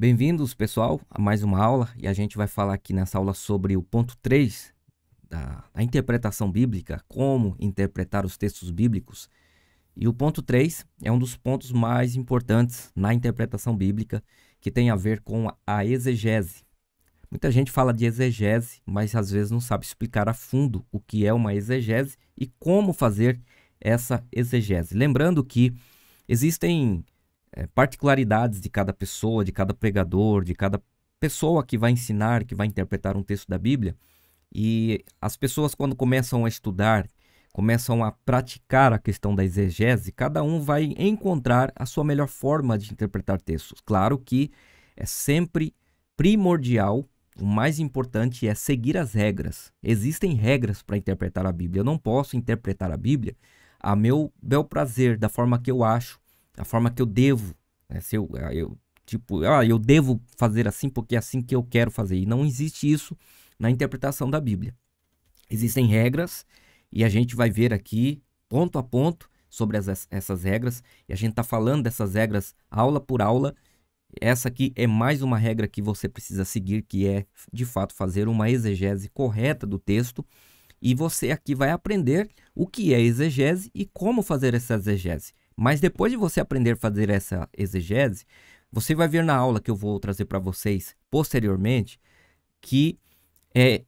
Bem-vindos, pessoal, a mais uma aula, e a gente vai falar aqui nessa aula sobre o ponto 3 da interpretação bíblica, como interpretar os textos bíblicos. E o ponto 3 é um dos pontos mais importantes na interpretação bíblica, que tem a ver com a exegese. Muita gente fala de exegese, mas às vezes não sabe explicar a fundo o que é uma exegese e como fazer essa exegese. Lembrando que existem particularidades de cada pessoa, de cada pregador, de cada pessoa que vai ensinar, que vai interpretar um texto da Bíblia. E as pessoas, quando começam a estudar, começam a praticar a questão da exegese, cada um vai encontrar a sua melhor forma de interpretar textos. Claro que é sempre primordial, o mais importante é seguir as regras. Existem regras para interpretar a Bíblia. Eu não posso interpretar a Bíblia a meu bel prazer, da forma que eu acho, a forma que eu devo, né? Se eu devo fazer assim porque é assim que eu quero fazer. E não existe isso na interpretação da Bíblia. Existem regras e a gente vai ver aqui, ponto a ponto, sobre essas regras. E a gente está falando dessas regras aula por aula. Essa aqui é mais uma regra que você precisa seguir, que é, de fato, fazer uma exegese correta do texto. E você aqui vai aprender o que é exegese e como fazer essa exegese. Mas depois de você aprender a fazer essa exegese, você vai ver na aula que eu vou trazer para vocês posteriormente que é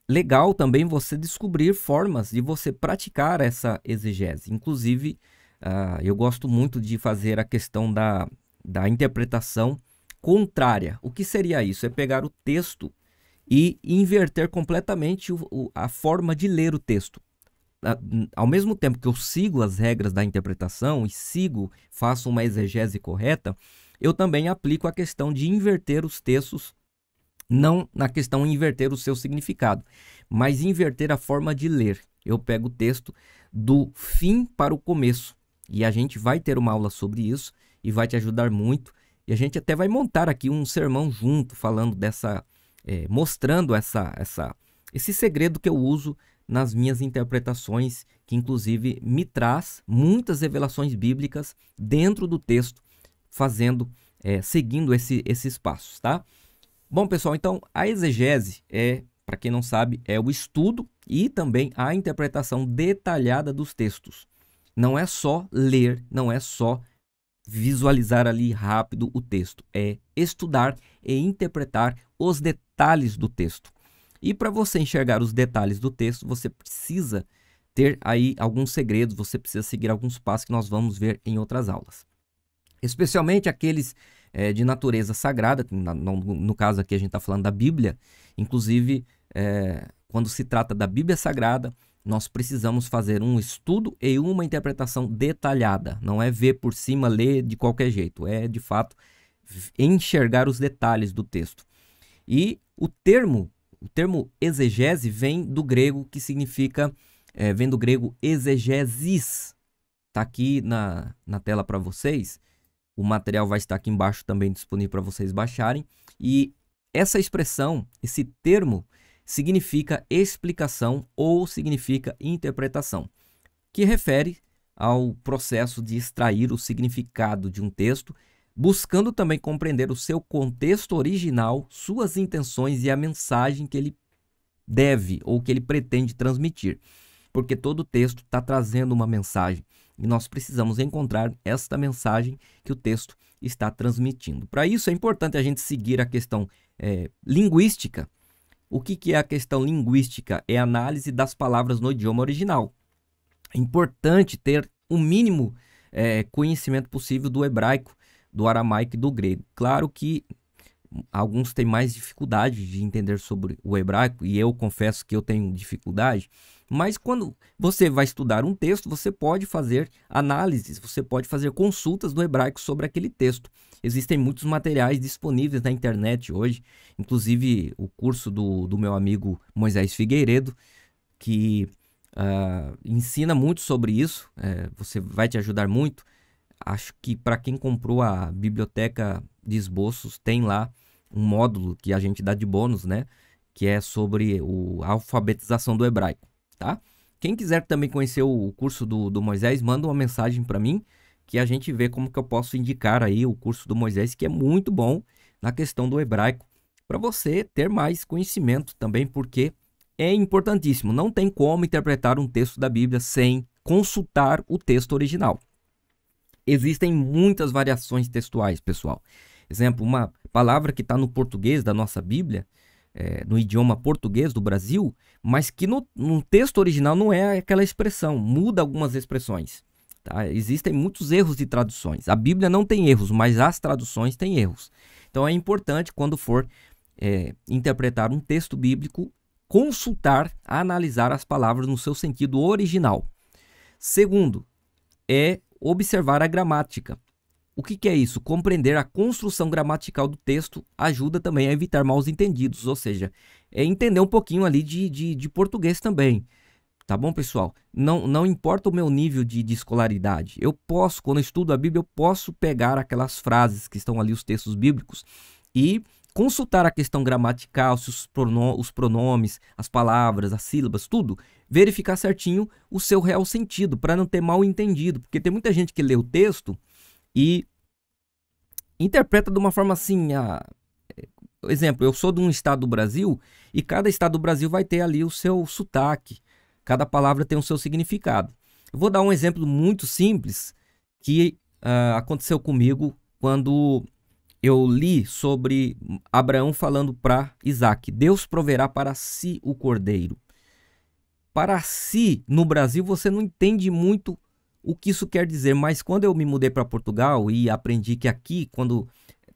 legal também você descobrir formas de você praticar essa exegese. Inclusive, eu gosto muito de fazer a questão da interpretação contrária. O que seria isso? É pegar o texto e inverter completamente a forma de ler o texto. Ao mesmo tempo que eu sigo as regras da interpretação e faço uma exegese correta, eu também aplico a questão de inverter os textos, não na questão de inverter o seu significado, mas inverter a forma de ler. Eu pego o texto do fim para o começo, e a gente vai ter uma aula sobre isso e vai te ajudar muito, e a gente até vai montar aqui um sermão junto, falando mostrando esse segredo que eu uso nas minhas interpretações, que inclusive me traz muitas revelações bíblicas dentro do texto, seguindo esses passos, tá? Bom, pessoal, então a exegese para quem não sabe, é o estudo e também a interpretação detalhada dos textos. Não é só ler, não é só visualizar ali rápido o texto, é estudar e interpretar os detalhes do texto. E para você enxergar os detalhes do texto, você precisa ter aí alguns segredos, você precisa seguir alguns passos que nós vamos ver em outras aulas. Especialmente aqueles de natureza sagrada, no caso aqui a gente está falando da Bíblia, inclusive quando se trata da Bíblia Sagrada, nós precisamos fazer um estudo e uma interpretação detalhada, não é ver por cima, ler de qualquer jeito, é de fato enxergar os detalhes do texto. E o termo exegese vem do grego, que significa, vem do grego exegesis. Está aqui na tela para vocês. O material vai estar aqui embaixo também disponível para vocês baixarem. E essa expressão, esse termo, significa explicação ou significa interpretação, que refere ao processo de extrair o significado de um texto, buscando também compreender o seu contexto original, suas intenções e a mensagem que ele deve ou que ele pretende transmitir. Porque todo texto está trazendo uma mensagem e nós precisamos encontrar esta mensagem que o texto está transmitindo. Para isso é importante a gente seguir a questão linguística. O que é a questão linguística? É a análise das palavras no idioma original. É importante ter o mínimo conhecimento possível do hebraico, do aramaico e do grego. Claro que alguns têm mais dificuldade de entender sobre o hebraico, e eu confesso que eu tenho dificuldade, mas quando você vai estudar um texto, você pode fazer análises, você pode fazer consultas no hebraico sobre aquele texto. Existem muitos materiais disponíveis na internet hoje, inclusive o curso do meu amigo Moisés Figueiredo, que ensina muito sobre isso, você vai te ajudar muito. Acho que para quem comprou a biblioteca de esboços, tem lá um módulo que a gente dá de bônus, né? Que é sobre a alfabetização do hebraico, tá? Quem quiser também conhecer o curso do Moisés, manda uma mensagem para mim, que a gente vê como que eu posso indicar aí o curso do Moisés, que é muito bom. na questão do hebraico, para você ter mais conhecimento também, porque é importantíssimo. Não tem como interpretar um texto da Bíblia sem consultar o texto original. Existem muitas variações textuais, pessoal. Exemplo, uma palavra que está no português da nossa Bíblia, no idioma português do Brasil, mas que no texto original não é aquela expressão, muda algumas expressões. Tá? Existem muitos erros de traduções. A Bíblia não tem erros, mas as traduções têm erros. Então é importante, quando for interpretar um texto bíblico, consultar, analisar as palavras no seu sentido original. Segundo, é observar a gramática. O que é isso? Compreender a construção gramatical do texto ajuda também a evitar mal entendidos, ou seja, entender um pouquinho ali de português também. Tá bom, pessoal? Não importa o meu nível de escolaridade. Eu posso, quando eu estudo a Bíblia, eu posso pegar aquelas frases que estão ali, os textos bíblicos, e consultar a questão gramatical, se os pronomes, as palavras, as sílabas, tudo, verificar certinho o seu real sentido, para não ter mal entendido. Porque tem muita gente que lê o texto e interpreta de uma forma assim, exemplo, eu sou de um estado do Brasil e cada estado do Brasil vai ter ali o seu sotaque, cada palavra tem o seu significado. Eu vou dar um exemplo muito simples que aconteceu comigo quando eu li sobre Abraão falando para Isaac: Deus proverá para si o cordeiro. Para si, no Brasil, você não entende muito o que isso quer dizer, mas quando eu me mudei para Portugal e aprendi que aqui, quando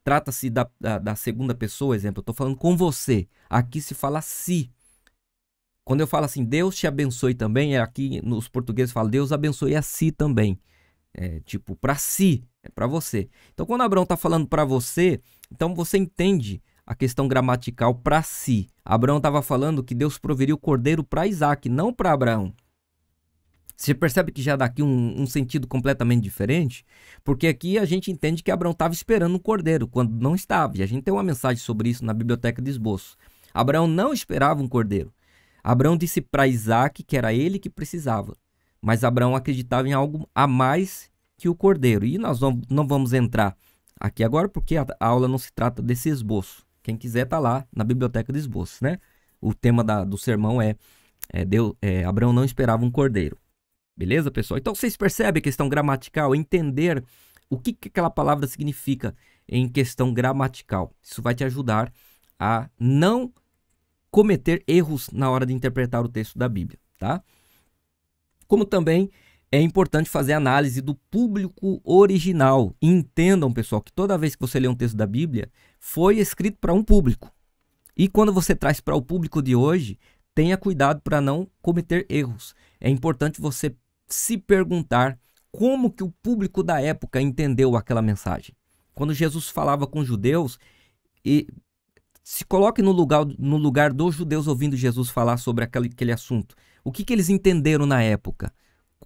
trata-se da segunda pessoa, exemplo, eu estou falando com você, aqui se fala si. Quando eu falo assim, Deus te abençoe também, aqui nos portugueses falam, Deus abençoe a si também. Tipo, para si, é para você. Então, quando Abraão está falando para você, então você entende a questão gramatical para si. Abraão estava falando que Deus proveria o cordeiro para Isaac, não para Abraão. Você percebe que já dá aqui um sentido completamente diferente? Porque aqui a gente entende que Abraão estava esperando um cordeiro, quando não estava. E a gente tem uma mensagem sobre isso na Biblioteca de Esboço. Abraão não esperava um cordeiro. Abraão disse para Isaac que era ele que precisava. Mas Abraão acreditava em algo a mais que o cordeiro. E nós não vamos entrar aqui agora, porque a aula não se trata desse esboço. Quem quiser está lá na Biblioteca de Esboço, né? O tema do sermão Abraão não esperava um cordeiro. Beleza, pessoal? Então, vocês percebem a questão gramatical, entender o que aquela palavra significa em questão gramatical. Isso vai te ajudar a não cometer erros na hora de interpretar o texto da Bíblia, tá? Como também é importante fazer análise do público original. E entendam, pessoal, que toda vez que você lê um texto da Bíblia, foi escrito para um público. E quando você traz para o público de hoje, tenha cuidado para não cometer erros. É importante você se perguntar como que o público da época entendeu aquela mensagem. Quando Jesus falava com os judeus, se coloque no lugar dos judeus ouvindo Jesus falar sobre aquele assunto. O que eles entenderam na época?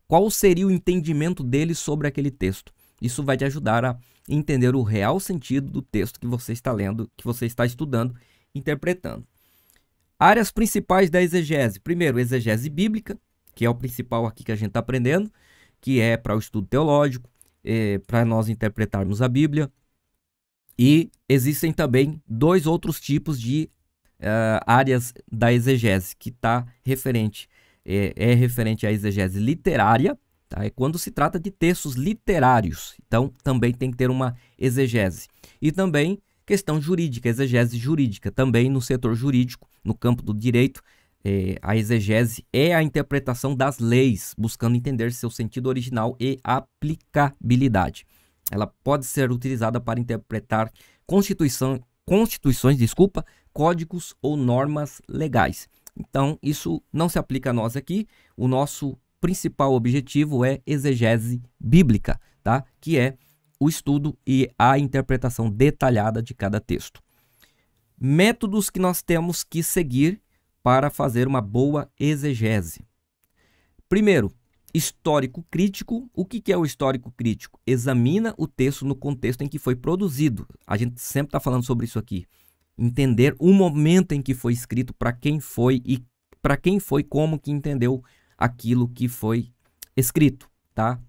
Qual seria o entendimento deles sobre aquele texto? Isso vai te ajudar a entender o real sentido do texto que você está lendo, que você está estudando, interpretando. Áreas principais da exegese. Primeiro, exegese bíblica, que é o principal aqui que a gente está aprendendo, que é para o estudo teológico, para nós interpretarmos a Bíblia. E existem também dois outros tipos de áreas da exegese, que está referente à exegese literária, tá? É quando se trata de textos literários. Então, também tem que ter uma exegese. E também questão jurídica, exegese jurídica, também no setor jurídico, no campo do direito. A exegese é a interpretação das leis, buscando entender seu sentido original e aplicabilidade. Ela pode ser utilizada para interpretar constituições, códigos ou normas legais. Então, isso não se aplica a nós aqui. O nosso principal objetivo é exegese bíblica, tá? Que é o estudo e a interpretação detalhada de cada texto. Métodos que nós temos que seguir para fazer uma boa exegese. Primeiro, histórico crítico. O que é o histórico crítico? Examina o texto no contexto em que foi produzido. A gente sempre está falando sobre isso aqui. Entender o momento em que foi escrito, para quem foi e para quem foi, como que entendeu aquilo que foi escrito, tá?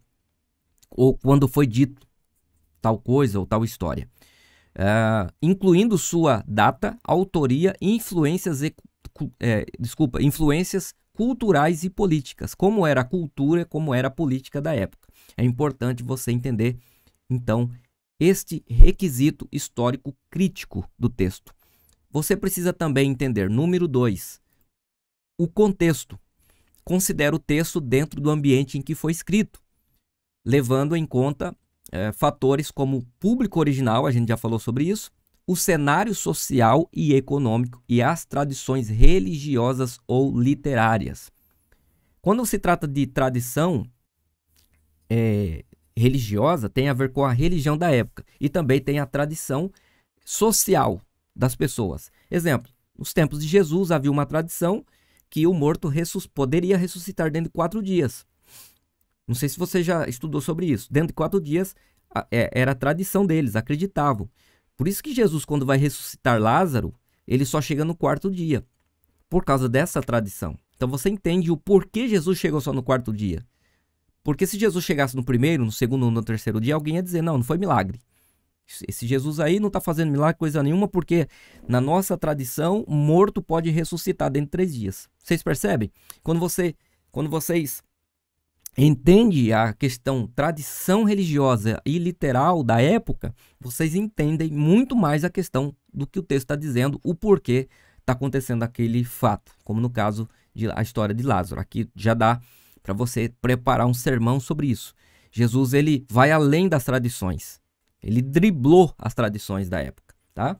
Ou quando foi dito tal coisa ou tal história. incluindo sua data, autoria e influências culturais e políticas, como era a cultura, como era a política da época. É importante você entender, então, este requisito histórico crítico do texto. Você precisa também entender, número 2, o contexto. Considera o texto dentro do ambiente em que foi escrito, levando em conta fatores como o público original, a gente já falou sobre isso, o cenário social e econômico e as tradições religiosas ou literárias. Quando se trata de tradição religiosa, tem a ver com a religião da época e também tem a tradição social das pessoas. Exemplo, nos tempos de Jesus havia uma tradição que o morto poderia ressuscitar dentro de 4 dias. Não sei se você já estudou sobre isso. Dentro de 4 dias era a tradição deles, acreditavam. Por isso que Jesus, quando vai ressuscitar Lázaro, ele só chega no 4º dia, por causa dessa tradição. Então você entende o porquê Jesus chegou só no 4º dia. Porque se Jesus chegasse no 1º, no 2º, no 3º dia, alguém ia dizer, não foi milagre. Esse Jesus aí não está fazendo milagre coisa nenhuma, porque na nossa tradição, morto pode ressuscitar dentro de 3 dias. Vocês percebem? Quando vocês entendem a questão tradição religiosa e literal da época, vocês entendem muito mais a questão do que o texto está dizendo, o porquê está acontecendo aquele fato, como no caso da história de Lázaro. Aqui já dá para você preparar um sermão sobre isso. Jesus, ele vai além das tradições. Ele driblou as tradições da época, tá?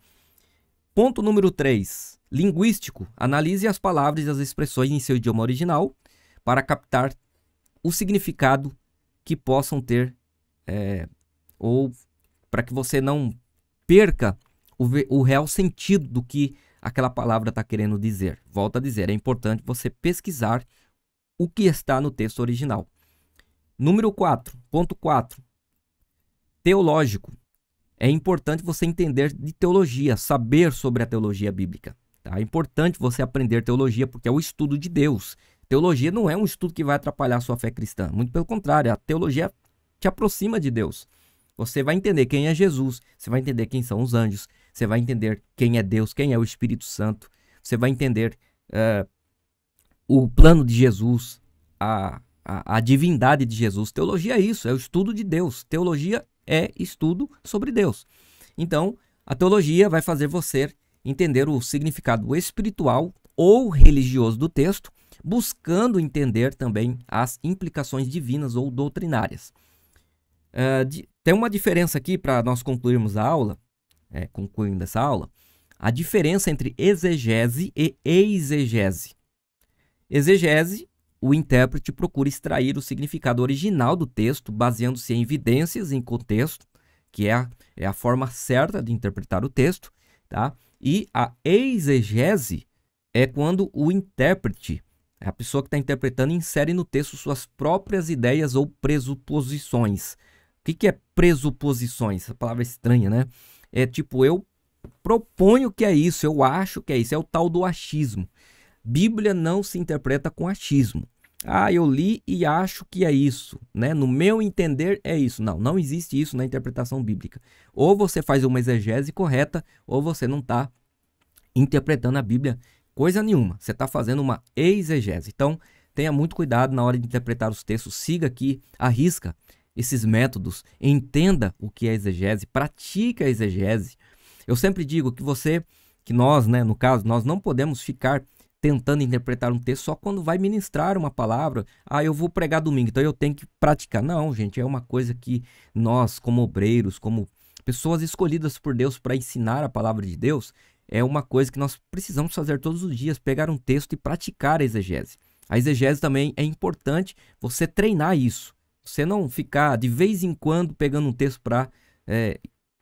Ponto número 3. Linguístico. Analise as palavras e as expressões em seu idioma original para captar o significado que possam ter, ou para que você não perca o real sentido do que aquela palavra está querendo dizer. Volto a dizer, é importante você pesquisar o que está no texto original. Número 4. Ponto 4. Teológico. É importante você entender de teologia, saber sobre a teologia bíblica. Tá? É importante você aprender teologia porque é o estudo de Deus. Teologia não é um estudo que vai atrapalhar a sua fé cristã. Muito pelo contrário, a teologia te aproxima de Deus. Você vai entender quem é Jesus, você vai entender quem são os anjos, você vai entender quem é Deus, quem é o Espírito Santo, você vai entender o plano de Jesus, a divindade de Jesus. Teologia é isso, é o estudo de Deus. Teologia é estudo sobre Deus. Então, a teologia vai fazer você entender o significado espiritual ou religioso do texto, buscando entender também as implicações divinas ou doutrinárias. Tem uma diferença aqui para nós concluirmos a aula, concluindo essa aula, a diferença entre exegese e exegese. Exegese, o intérprete procura extrair o significado original do texto, baseando-se em evidências em contexto, que é a forma certa de interpretar o texto, tá? E a exegese é quando o intérprete, a pessoa que está interpretando, insere no texto suas próprias ideias ou pressuposições. O que é pressuposições? Essa palavra é estranha, né? É tipo, eu proponho que é isso, eu acho que é isso, é o tal do achismo. Bíblia não se interpreta com achismo. Eu li e acho que é isso, né? No meu entender é isso. Não existe isso na interpretação bíblica. Ou você faz uma exegese correta, ou você não está interpretando a Bíblia coisa nenhuma. Você está fazendo uma exegese. Então, tenha muito cuidado na hora de interpretar os textos. Siga aqui, arrisca esses métodos, entenda o que é exegese, pratique a exegese. Eu sempre digo que nós, né, no caso, nós não podemos ficar tentando interpretar um texto só quando vai ministrar uma palavra. Eu vou pregar domingo, então eu tenho que praticar. Não, gente, é uma coisa que nós, como obreiros, como pessoas escolhidas por Deus para ensinar a palavra de Deus, é uma coisa que nós precisamos fazer todos os dias, pegar um texto e praticar a exegese. A exegese também é importante você treinar isso. Você não ficar de vez em quando pegando um texto para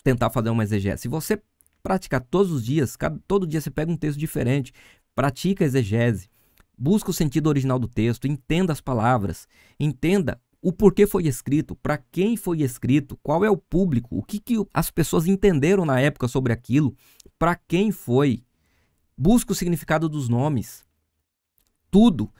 tentar fazer uma exegese. Se você praticar todos os dias, todo dia você pega um texto diferente, pratica a exegese, busca o sentido original do texto, entenda as palavras, entenda o porquê foi escrito, para quem foi escrito, qual é o público, o que as pessoas entenderam na época sobre aquilo, para quem foi, busca o significado dos nomes, tudo.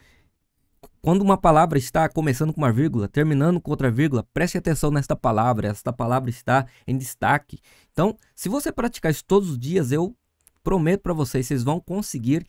Quando uma palavra está começando com uma vírgula, terminando com outra vírgula, preste atenção nesta palavra. Esta palavra está em destaque. Então, se você praticar isso todos os dias, eu prometo para vocês, vocês vão conseguir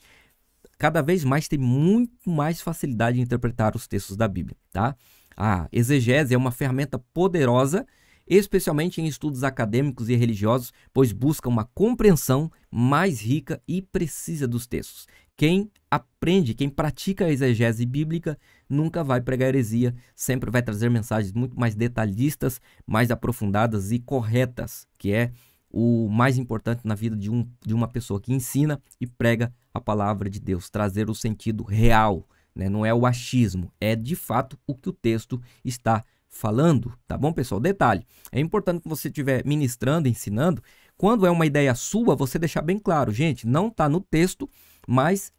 cada vez mais ter muito mais facilidade de interpretar os textos da Bíblia, tá? A exegese é uma ferramenta poderosa, especialmente em estudos acadêmicos e religiosos, pois busca uma compreensão mais rica e precisa dos textos. Quem aprende, quem pratica a exegese bíblica, nunca vai pregar heresia, sempre vai trazer mensagens muito mais detalhistas, mais aprofundadas e corretas, que é o mais importante na vida de uma pessoa que ensina e prega a palavra de Deus, trazer o sentido real, né? Não é o achismo, é de fato o que o texto está falando, tá bom, pessoal? Detalhe, é importante que você estiver ministrando, ensinando, quando é uma ideia sua, você deixar bem claro, gente, não está no texto, mas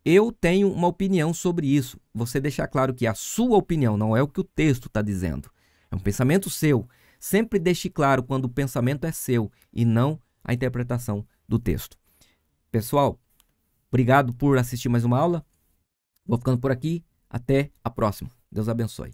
eu tenho uma opinião sobre isso. Você deixar claro que a sua opinião não é o que o texto está dizendo, é um pensamento seu. Sempre deixe claro quando o pensamento é seu e não a interpretação do texto. Pessoal, obrigado por assistir mais uma aula. Vou ficando por aqui. Até a próxima. Deus abençoe.